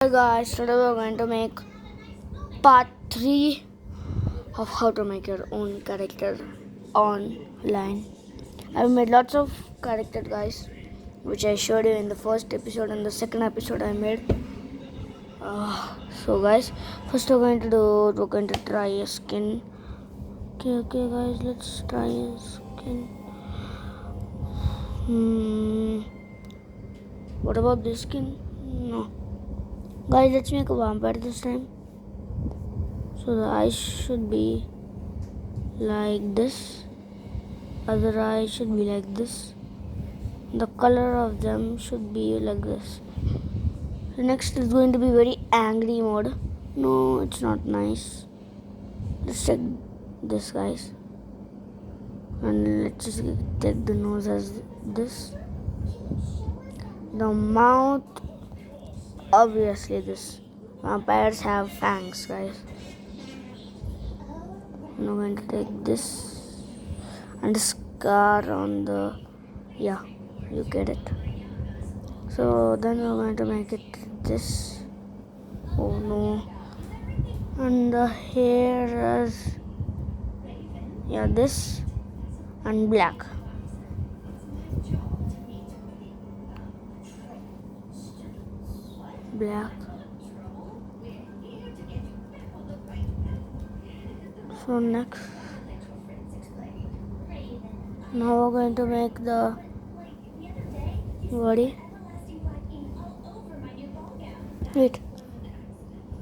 Hi guys, today we're going to make part 3 of how to make your own character online. I've made lots of characters, guys, which I showed you in the first episode and the second episode I made. So guys, first we're going to try a skin. Okay guys, let's try a skin. What about this skin? No. Guys, let's make a vampire this time. So the eyes should be like this, other eye should be like this, the color of them should be like this. The next is going to be very angry mode. No, it's not nice. Let's check this, guys, and let's just take the nose as this, the mouth, obviously this. Vampires have fangs, guys. I'm going to take this and the scar on the, yeah, you get it. So then we're going to make it this. Oh no. And the hair is, yeah, this and black. Black. So next, now we're going to make the body. Wait.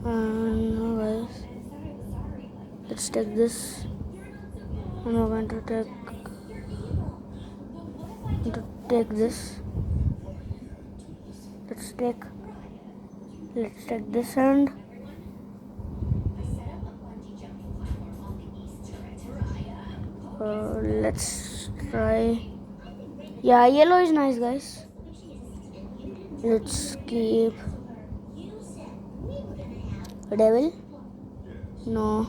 Now guys, let's take this and we're going to take this. Let's take this and let's try. Yeah, yellow is nice, guys. Let's keep devil. No.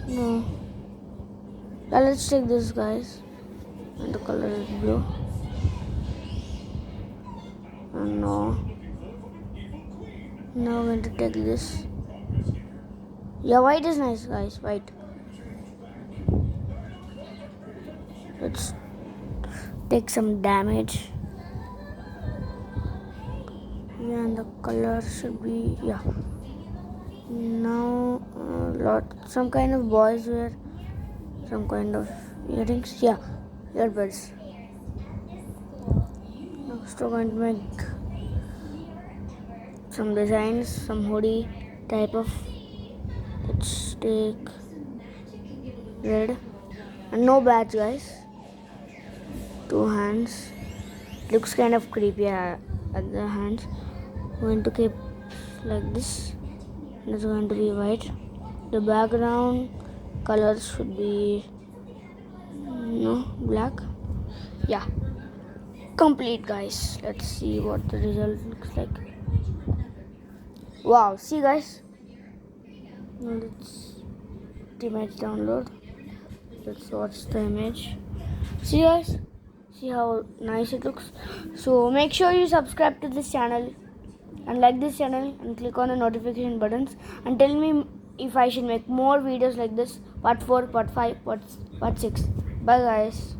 Now let's take this, guys, and the color is blue. And now we're going to take this. Yeah, white is nice, guys. White. Let's take some damage. Yeah, and the color should be, yeah. Now some kind of boys wear some kind of earrings. Yeah, earbuds. Next we're going to make some designs, some hoodie type of. Let's take red and no badge, guys. 2 hands. Looks kind of creepy at the hands. We're going to keep like this. It's going to be white. The background color should be black. Yeah, complete, guys. Let's see what the result looks like. Wow, see, guys. Now let's the image download. Let's watch the image. See, guys, see how nice it looks. So make sure you subscribe to this channel and like this channel and click on the notification buttons and tell me if I should make more videos like this, part 4, part 5, part 6. Bye guys.